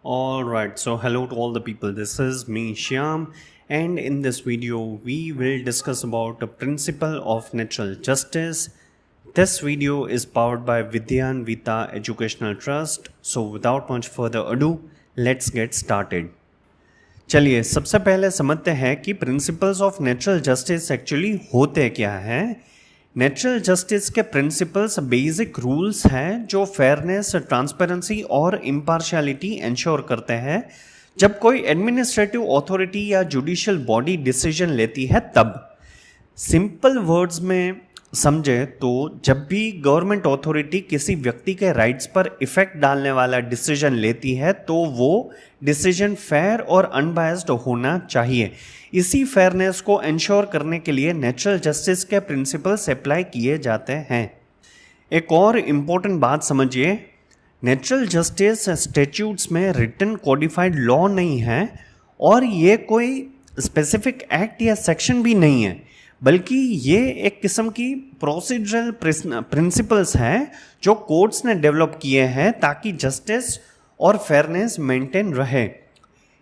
Alright, so hello to all the people. This is me, Shyam, and in this video, we will discuss about the principle of natural justice. This video is powered by Vidyan Vita Educational Trust. So, without much further ado, let's get started. चलिए सबसे पहले समझते हैं कि principles of natural justice actually होते क्या हैं। Natural justice के प्रिंसिपल्स बेसिक रूल्स हैं जो फेयरनेस, ट्रांसपेरेंसी और इम्पार्शियलिटी इंश्योर करते हैं जब कोई एडमिनिस्ट्रेटिव अथॉरिटी या जुडिशियल बॉडी डिसीजन लेती है तब। सिंपल वर्ड्स में समझे तो जब भी गवर्नमेंट अथॉरिटी किसी व्यक्ति के राइट्स पर इफेक्ट डालने वाला डिसीजन लेती है तो वो डिसीजन फेयर और अनबायस्ड होना चाहिए। इसी फेयरनेस को इंश्योर करने के लिए नेचुरल जस्टिस के प्रिंसिपल्स अप्लाई किए जाते हैं। एक और इम्पोर्टेंट बात समझिए, नेचुरल जस्टिस स्टैट्यूट्स में रिटन कोडिफाइड लॉ नहीं है और ये कोई स्पेसिफिक एक्ट या सेक्शन भी नहीं है, बल्कि ये एक किस्म की प्रोसीजरल प्रिंसिपल्स हैं जो कोर्ट्स ने डेवलप किए हैं ताकि जस्टिस और फेयरनेस मेंटेन रहे।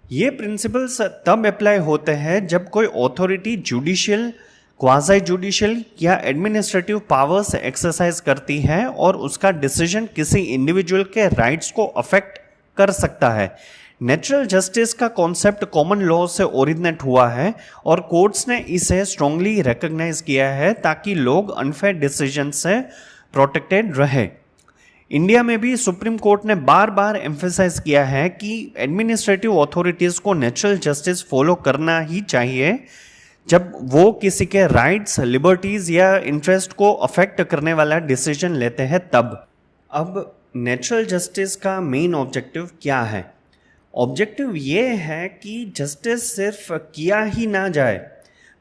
ये प्रिंसिपल्स तब अप्लाई होते हैं जब कोई अथॉरिटी जुडिशियल, क्वाज़ी जुडिशियल या एडमिनिस्ट्रेटिव पावर्स एक्सरसाइज करती है और उसका डिसीजन किसी इंडिविजुअल के राइट्स को अफेक्ट कर सकता है। नेचुरल जस्टिस का कॉन्सेप्ट कॉमन लॉ से ओरिजिनेट हुआ है और कोर्ट्स ने इसे स्ट्रांगली रिकॉग्नाइज किया है ताकि लोग अनफेयर डिसीजन से प्रोटेक्टेड रहे। इंडिया में भी सुप्रीम कोर्ट ने बार बार एम्फेसाइज किया है कि एडमिनिस्ट्रेटिव अथॉरिटीज़ को नेचुरल जस्टिस फॉलो करना ही चाहिए जब वो किसी के राइट्स, लिबर्टीज़ या इंटरेस्ट को अफेक्ट करने वाला डिसीजन लेते हैं तब। अब नेचुरल जस्टिस का मेन ऑब्जेक्टिव क्या है? ऑब्जेक्टिव ये है कि जस्टिस सिर्फ किया ही ना जाए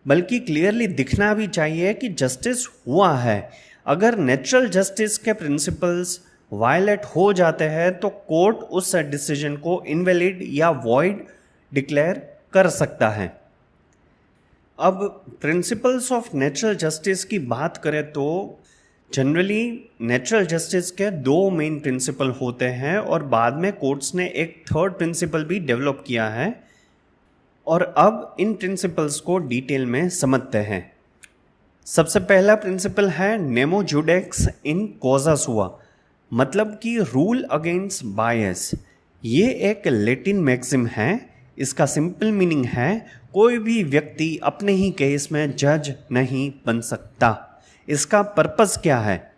बल्कि क्लियरली दिखना भी चाहिए कि जस्टिस हुआ है। अगर नेचुरल जस्टिस के प्रिंसिपल्स वायलेट हो जाते हैं तो कोर्ट उस डिसीजन को इनवैलिड या वॉइड डिक्लेयर कर सकता है। अब प्रिंसिपल्स ऑफ नेचुरल जस्टिस की बात करें तो जनरली नेचुरल जस्टिस के दो मेन प्रिंसिपल होते हैं और बाद में कोर्ट्स ने एक थर्ड प्रिंसिपल भी डेवलप किया है और अब इन प्रिंसिपल्स को डिटेल में समझते हैं। सबसे पहला प्रिंसिपल है नेमो जुडेक्स इन कॉजा सुआ, मतलब कि रूल अगेंस्ट बायस। ये एक लैटिन मैक्सिम है। इसका सिंपल मीनिंग है कोई भी व्यक्ति अपने ही केस में जज नहीं बन सकता। इसका पर्पस क्या है?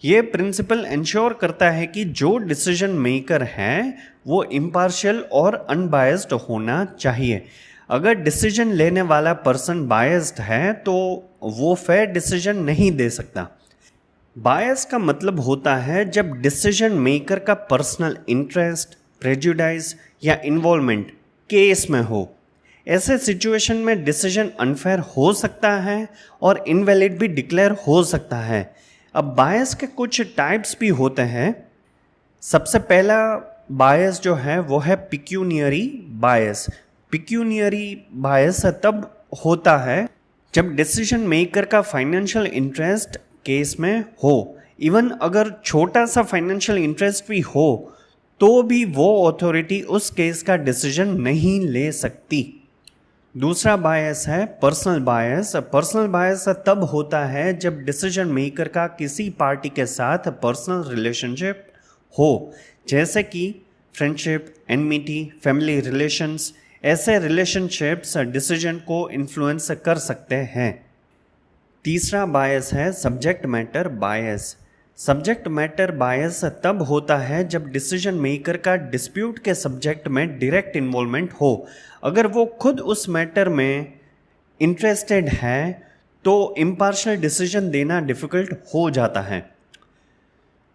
ये प्रिंसिपल इंश्योर करता है कि जो डिसीजन मेकर है वो इम्पार्शियल और अनबायस्ड होना चाहिए। अगर डिसीजन लेने वाला पर्सन बायस्ड है तो वो फेयर डिसीजन नहीं दे सकता। बायस का मतलब होता है जब डिसीजन मेकर का पर्सनल इंटरेस्ट, प्रेजुडाइज या इन्वॉल्वमेंट केस में हो। ऐसे सिचुएशन में डिसीजन अनफेयर हो सकता है और इनवैलिड भी डिक्लेयर हो सकता है। अब बायस के कुछ टाइप्स भी होते हैं। सबसे पहला बायस जो है वो है पिक्यूनियरी बायस। पिक्यूनियरी बायस तब होता है जब डिसीजन मेकर का फाइनेंशियल इंटरेस्ट केस में हो। इवन अगर छोटा सा फाइनेंशियल इंटरेस्ट भी हो तो भी वो अथॉरिटी उस केस का डिसीजन नहीं ले सकती। दूसरा बायस है पर्सनल बायस। पर्सनल बायस तब होता है जब डिसीजन मेकर का किसी पार्टी के साथ पर्सनल रिलेशनशिप हो, जैसे कि फ्रेंडशिप, एनमिटी, फैमिली रिलेशंस। ऐसे रिलेशनशिप्स डिसीजन को इन्फ्लुएंस कर सकते हैं। तीसरा बायस है सब्जेक्ट मैटर बायस। सब्जेक्ट मैटर बायस तब होता है जब डिसीजन मेकर का डिस्प्यूट के सब्जेक्ट में डायरेक्ट इन्वॉल्वमेंट हो। अगर वो खुद उस मैटर में इंटरेस्टेड है तो इम्पार्शियल डिसीजन देना डिफ़िकल्ट हो जाता है।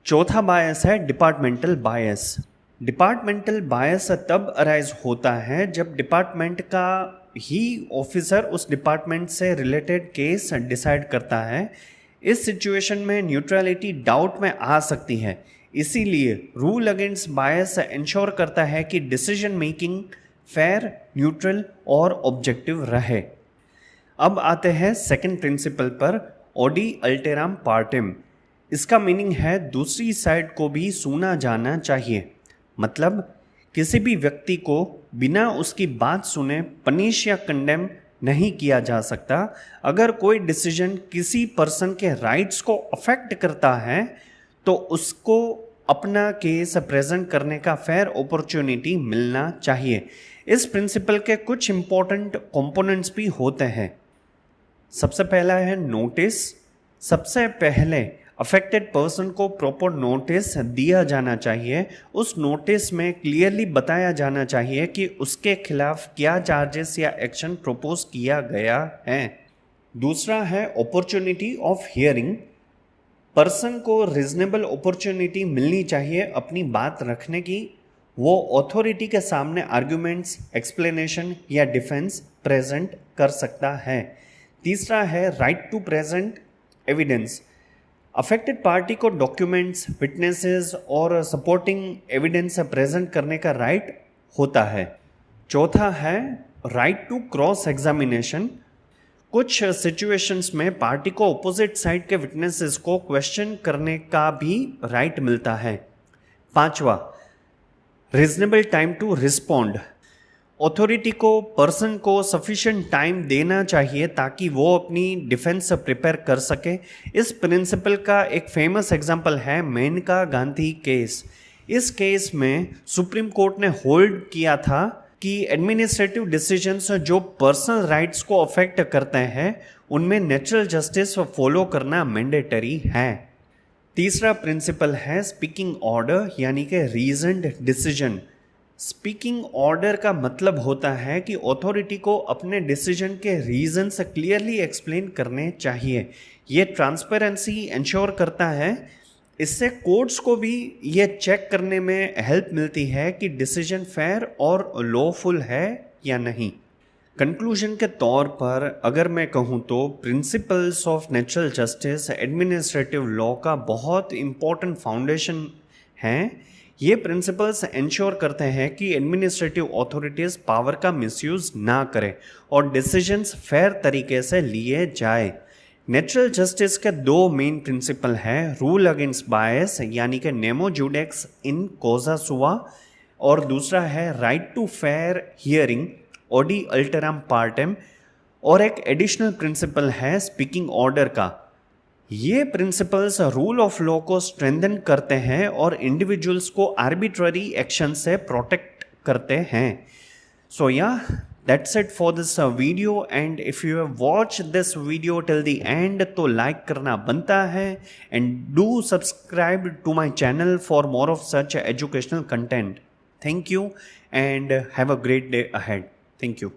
चौथा बायस है डिपार्टमेंटल बायस। डिपार्टमेंटल बायस तब अराइज होता है जब डिपार्टमेंट का ही ऑफिसर उस डिपार्टमेंट से रिलेटेड केस डिसाइड करता है। इस सिचुएशन में न्यूट्रलिटी डाउट में आ सकती है, इसीलिए रूल अगेंस्ट बायस इंश्योर करता है कि डिसीजन मेकिंग फेयर, न्यूट्रल और ऑब्जेक्टिव रहे। अब आते हैं सेकंड प्रिंसिपल पर, ऑडी अल्टेराम पार्टिम। इसका मीनिंग है दूसरी साइड को भी सुना जाना चाहिए। मतलब किसी भी व्यक्ति को बिना उसकी बात सुने पनिश या कंडेम नहीं किया जा सकता। अगर कोई डिसीजन किसी पर्सन के राइट्स को अफेक्ट करता है तो उसको अपना केस प्रेजेंट करने का फेयर अपॉर्चुनिटी मिलना चाहिए। इस प्रिंसिपल के कुछ इंपॉर्टेंट कंपोनेंट्स भी होते हैं। सबसे पहला है नोटिस। सबसे पहले अफेक्टेड पर्सन को प्रॉपर नोटिस दिया जाना चाहिए। उस नोटिस में क्लियरली बताया जाना चाहिए कि उसके खिलाफ क्या चार्जेस या एक्शन प्रपोज किया गया है। दूसरा है अपॉर्चुनिटी ऑफ हियरिंग। पर्सन को रिजनेबल अपॉर्चुनिटी मिलनी चाहिए अपनी बात रखने की। वो अथॉरिटी के सामने आर्ग्यूमेंट्स, एक्सप्लेनेशन या डिफेंस प्रेजेंट कर सकता है। तीसरा है right to present evidence. Affected party को डॉक्यूमेंट्स, विटनेसेस और सपोर्टिंग एविडेंस प्रेजेंट करने का राइट होता है। चौथा है राइट टू क्रॉस एग्जामिनेशन। कुछ सिचुएशंस में पार्टी को ऑपोजिट साइड के विटनेसेस को क्वेश्चन करने का भी राइट मिलता है। पांचवा reasonable time to respond. Authority को पर्सन को सफिशिएंट टाइम देना चाहिए ताकि वो अपनी डिफेंस प्रिपेयर कर सके। इस प्रिंसिपल का एक फेमस एग्जांपल है मेनका गांधी केस। इस केस में सुप्रीम कोर्ट ने होल्ड किया था कि एडमिनिस्ट्रेटिव डिसीजंस जो पर्सनल राइट्स को अफेक्ट करते हैं उनमें नेचुरल जस्टिस फॉलो करना मैंडेटरी है। तीसरा प्रिंसिपल है स्पीकिंग ऑर्डर यानी कि रीजन्ड डिसीजन। स्पीकिंग ऑर्डर का मतलब होता है कि अथॉरिटी को अपने डिसीजन के रीजंस क्लियरली एक्सप्लेन करने चाहिए। ये ट्रांसपेरेंसी इंश्योर करता है। इससे कोर्ट्स को भी ये चेक करने में हेल्प मिलती है कि डिसीजन फेयर और लॉफुल है या नहीं। कंक्लूजन के तौर पर अगर मैं कहूँ तो principles of natural justice administrative law का बहुत इम्पोर्टेंट फाउंडेशन है। ये प्रिंसिपल्स इंश्योर करते हैं कि एडमिनिस्ट्रेटिव अथॉरिटीज़ पावर का मिसयूज़ ना करें और डिसीजंस फेयर तरीके से लिए जाए। नेचुरल जस्टिस के दो मेन प्रिंसिपल हैं, रूल अगेंस्ट बायस यानी कि नेमो जुडेक्स इन कॉजा सुआ, और दूसरा है राइट टू फेयर हियरिंग ओडी अल्टरम पार्टेम, और एक एडिशनल प्रिंसिपल है स्पीकिंग ऑर्डर का। ये प्रिंसिपल्स रूल ऑफ लॉ को स्ट्रेंथन करते हैं और इंडिविजुअल्स को आर्बिट्ररी एक्शन से प्रोटेक्ट करते हैं। So yeah that's it for this video, and if you have watch this video till the end तो लाइक करना बनता है, and do subscribe to my channel for more of such educational content. Thank you and have a great day ahead. Thank you.